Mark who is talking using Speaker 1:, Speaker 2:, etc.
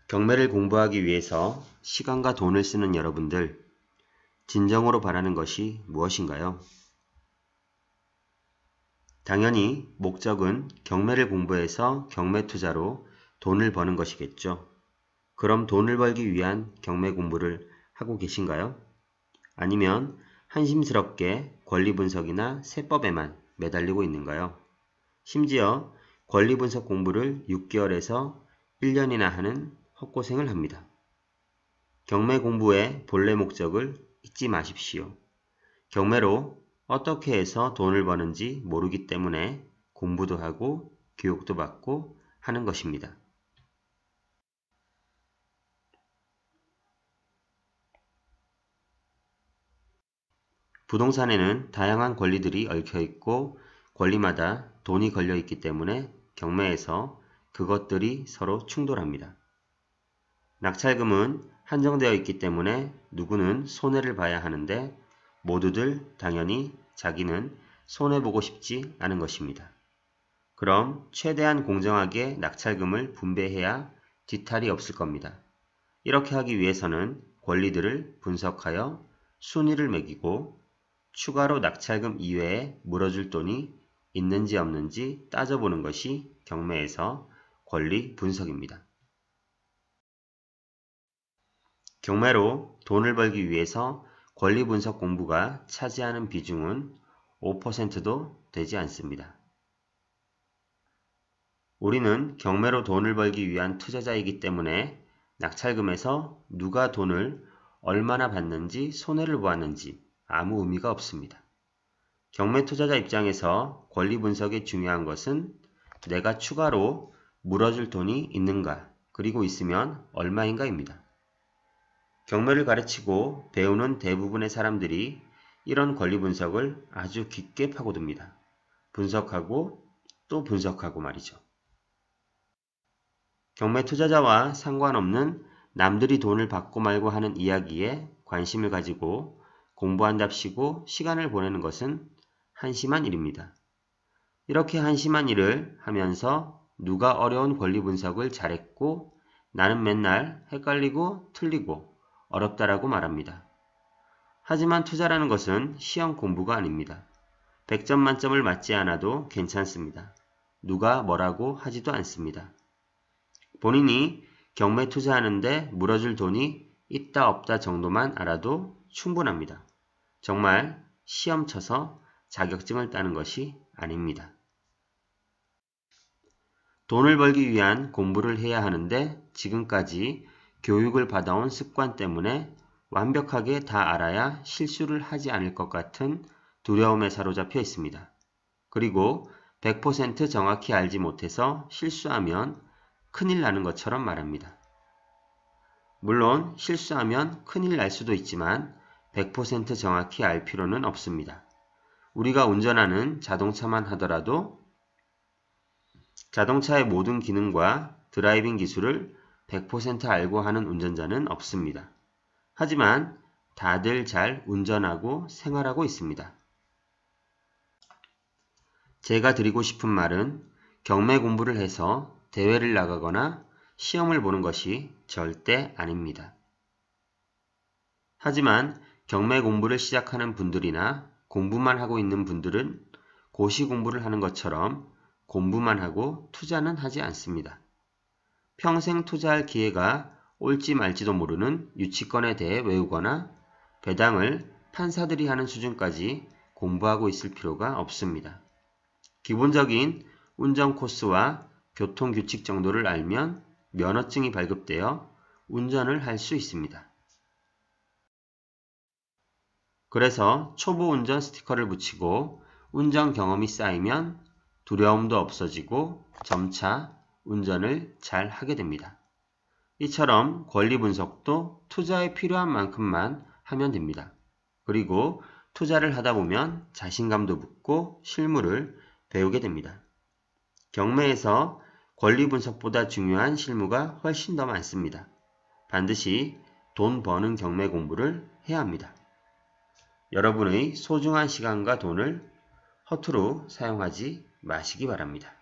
Speaker 1: 경매를 공부하기 위해서 시간과 돈을 쓰는 여러분들, 진정으로 바라는 것이 무엇인가요? 당연히 목적은 경매를 공부해서 경매 투자로 돈을 버는 것이겠죠. 그럼 돈을 벌기 위한 경매 공부를 하고 계신가요? 아니면 한심스럽게 권리 분석이나 세법에만 매달리고 있는가요? 심지어 권리 분석 공부를 6개월에서 1년이나 하는 헛고생을 합니다. 경매 공부의 본래 목적을 잊지 마십시오. 경매로 어떻게 해서 돈을 버는지 모르기 때문에 공부도 하고 교육도 받고 하는 것입니다. 부동산에는 다양한 권리들이 얽혀 있고 권리마다 돈이 걸려 있기 때문에 경매에서 그것들이 서로 충돌합니다. 낙찰금은 한정되어 있기 때문에 누구는 손해를 봐야 하는데 모두들 당연히 자기는 손해보고 싶지 않은 것입니다. 그럼 최대한 공정하게 낙찰금을 분배해야 뒤탈이 없을 겁니다. 이렇게 하기 위해서는 권리들을 분석하여 순위를 매기고 추가로 낙찰금 이외에 물어줄 돈이 있는지 없는지 따져보는 것이 경매에서 권리 분석입니다. 경매로 돈을 벌기 위해서 권리 분석 공부가 차지하는 비중은 5%도 되지 않습니다. 우리는 경매로 돈을 벌기 위한 투자자이기 때문에 낙찰금에서 누가 돈을 얼마나 받는지 손해를 보았는지 아무 의미가 없습니다. 경매 투자자 입장에서 권리 분석이 중요한 것은 내가 추가로 물어줄 돈이 있는가, 그리고 있으면 얼마인가입니다. 경매를 가르치고 배우는 대부분의 사람들이 이런 권리 분석을 아주 깊게 파고듭니다. 분석하고 또 분석하고 말이죠. 경매 투자자와 상관없는 남들이 돈을 받고 말고 하는 이야기에 관심을 가지고 공부한답시고 시간을 보내는 것은 한심한 일입니다. 이렇게 한심한 일을 하면서 누가 어려운 권리 분석을 잘했고 나는 맨날 헷갈리고 틀리고 어렵다라고 말합니다. 하지만 투자라는 것은 시험 공부가 아닙니다. 100점 만점을 맞지 않아도 괜찮습니다. 누가 뭐라고 하지도 않습니다. 본인이 경매 투자하는데 물어줄 돈이 있다 없다 정도만 알아도 충분합니다. 정말 시험 쳐서 자격증을 따는 것이 아닙니다. 돈을 벌기 위한 공부를 해야 하는데 지금까지 교육을 받아온 습관 때문에 완벽하게 다 알아야 실수를 하지 않을 것 같은 두려움에 사로잡혀 있습니다. 그리고 100% 정확히 알지 못해서 실수하면 큰일 나는 것처럼 말합니다. 물론 실수하면 큰일 날 수도 있지만 100% 정확히 알 필요는 없습니다. 우리가 운전하는 자동차만 하더라도 자동차의 모든 기능과 드라이빙 기술을 100% 알고 하는 운전자는 없습니다. 하지만 다들 잘 운전하고 생활하고 있습니다. 제가 드리고 싶은 말은 경매 공부를 해서 대회를 나가거나 시험을 보는 것이 절대 아닙니다. 하지만 경매 공부를 시작하는 분들이나 공부만 하고 있는 분들은 고시 공부를 하는 것처럼 공부만 하고 투자는 하지 않습니다. 평생 투자할 기회가 올지 말지도 모르는 유치권에 대해 외우거나 배당을 판사들이 하는 수준까지 공부하고 있을 필요가 없습니다. 기본적인 운전 코스와 교통규칙 정도를 알면 면허증이 발급되어 운전을 할 수 있습니다. 그래서 초보 운전 스티커를 붙이고 운전 경험이 쌓이면 두려움도 없어지고 점차 운전을 잘 하게 됩니다. 이처럼 권리 분석도 투자에 필요한 만큼만 하면 됩니다. 그리고 투자를 하다 보면 자신감도 붙고 실무를 배우게 됩니다. 경매에서 권리 분석보다 중요한 실무가 훨씬 더 많습니다. 반드시 돈 버는 경매 공부를 해야 합니다. 여러분의 소중한 시간과 돈을 허투루 사용하지 마시기 바랍니다.